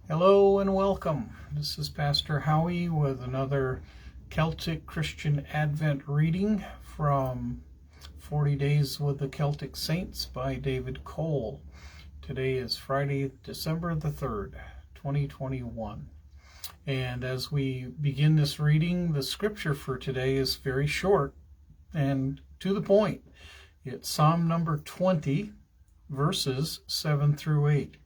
Hello and welcome. This is Pastor Howie with another Celtic Christian Advent reading from 40 Days with the Celtic Saints by David Cole. Today is Friday, December the 3rd, 2021. And as we begin this reading, the scripture for today is very short and to the point. It's Psalm number 20, verses 7 through 8.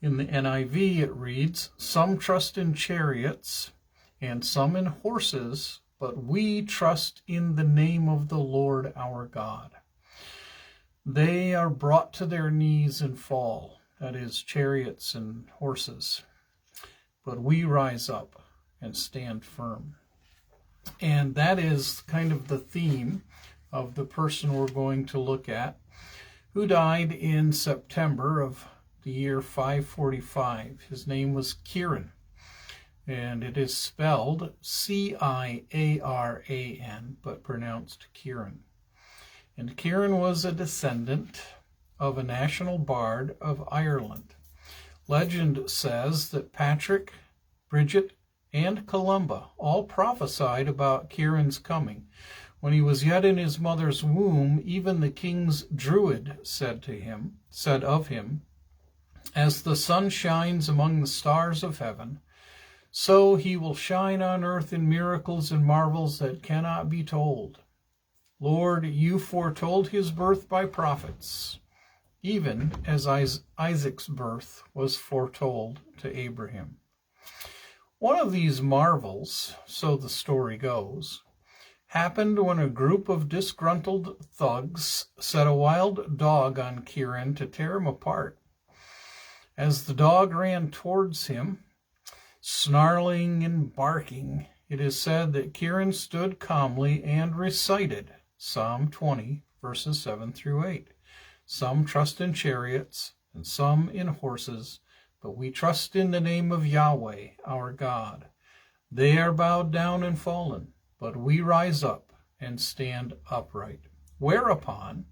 In the NIV, it reads, "Some trust in chariots and some in horses, but we trust in the name of the Lord our God. They are brought to their knees and fall," that is, chariots and horses, "but we rise up and stand firm." And that is kind of the theme of the person we're going to look at, who died in September of the year 545. His name was Ciaran, and it is spelled C-I-A-R-A-N, but pronounced Ciaran. And Ciaran was a descendant of a national bard of Ireland. Legend says that Patrick, Bridget, and Columba all prophesied about Ciaran's coming. When he was yet in his mother's womb, even the king's druid said of him, "As the sun shines among the stars of heaven, so he will shine on earth in miracles and marvels that cannot be told. Lord, you foretold his birth by prophets, even as Isaac's birth was foretold to Abraham." One of these marvels, so the story goes, happened when a group of disgruntled thugs set a wild dog on Ciaran to tear him apart. As the dog ran towards him, snarling and barking, it is said that Ciaran stood calmly and recited Psalm 20, verses 7 through 8. "Some trust in chariots and some in horses, but we trust in the name of Yahweh, our God. They are bowed down and fallen, but we rise up and stand upright." Whereupon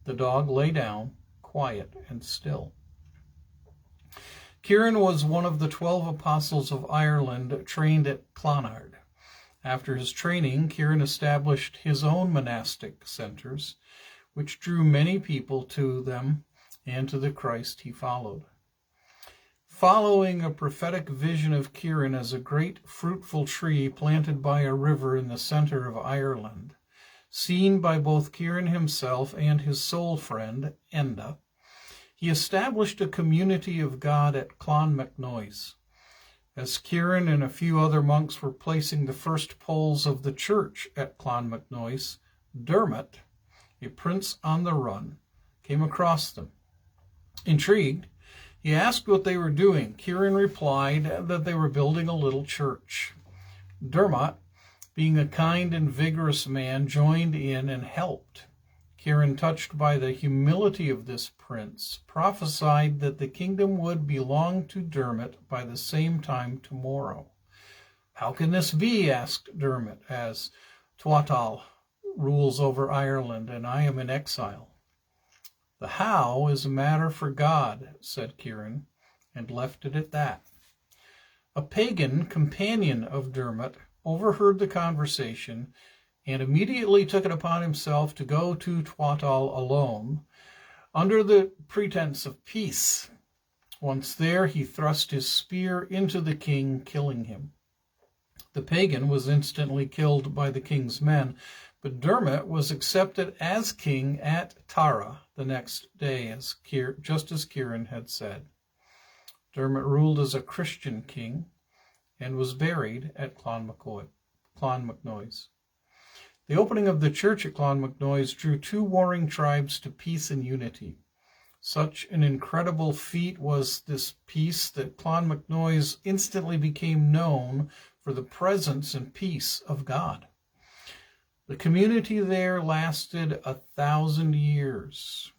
the dog lay down, quiet and still. Ciaran was one of the 12 apostles of Ireland trained at Clonard. After his training, Ciaran established his own monastic centers, which drew many people to them and to the Christ he followed. Following a prophetic vision of Ciaran as a great fruitful tree planted by a river in the center of Ireland, seen by both Ciaran himself and his soul friend, Enda, he established a community of God at Clonmacnoise. As Ciaran and a few other monks were placing the first poles of the church at Clonmacnoise, Dermot, a prince on the run, came across them. Intrigued, he asked what they were doing. Ciaran replied that they were building a little church. Dermot, being a kind and vigorous man, joined in and helped. Ciaran, touched by the humility of this prince, prophesied that the kingdom would belong to Dermot by the same time tomorrow. "How can this be?" asked Dermot, "as Tuatha rules over Ireland and I am in exile." "The how is a matter for God," said Ciaran, and left it at that. A pagan companion of Dermot overheard the conversation and immediately took it upon himself to go to Tuatha alone, under the pretense of peace. Once there, he thrust his spear into the king, killing him. The pagan was instantly killed by the king's men, but Dermot was accepted as king at Tara the next day, just as Ciaran had said. Dermot ruled as a Christian king and was buried at Clonmacnoise. The opening of the church at Clonmacnoise drew two warring tribes to peace and unity. Such an incredible feat was this peace that Clonmacnoise instantly became known for the presence and peace of God. The community there lasted 1,000 years,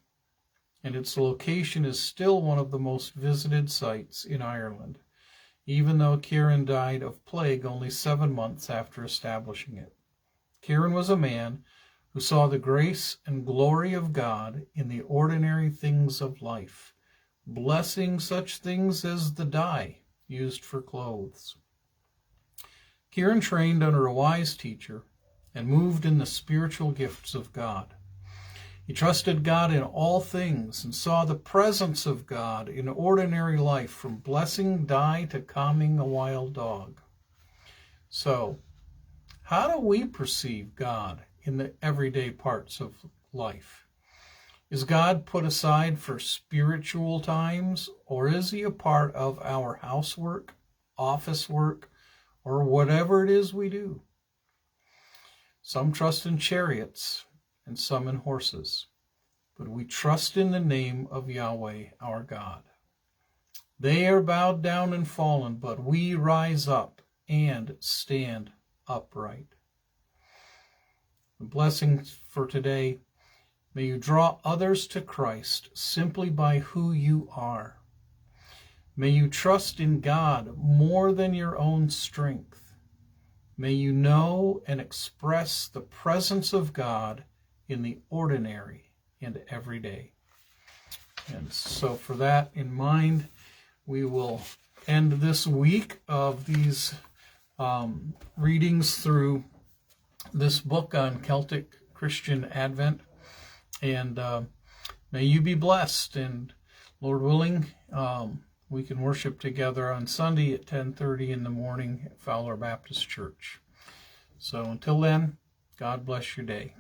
and its location is still one of the most visited sites in Ireland, even though Ciaran died of plague only 7 months after establishing it. Ciaran was a man who saw the grace and glory of God in the ordinary things of life, blessing such things as the dye used for clothes. Ciaran trained under a wise teacher and moved in the spiritual gifts of God. He trusted God in all things and saw the presence of God in ordinary life, from blessing Di to calming a wild dog. So, how do we perceive God in the everyday parts of life? Is God put aside for spiritual times, or is he a part of our housework, office work, or whatever it is we do? Some trust in chariots and some in horses, but we trust in the name of Yahweh our God. They are bowed down and fallen, but we rise up and stand upright. The blessing for today: may you draw others to Christ simply by who you are. May you trust in God more than your own strength. May you know and express the presence of God in the ordinary and everyday. And so for that in mind, we will end this week of these readings through this book on Celtic Christian Advent. And may you be blessed. And Lord willing, we can worship together on Sunday at 10:30 in the morning at Fowler Baptist Church. So until then, God bless your day.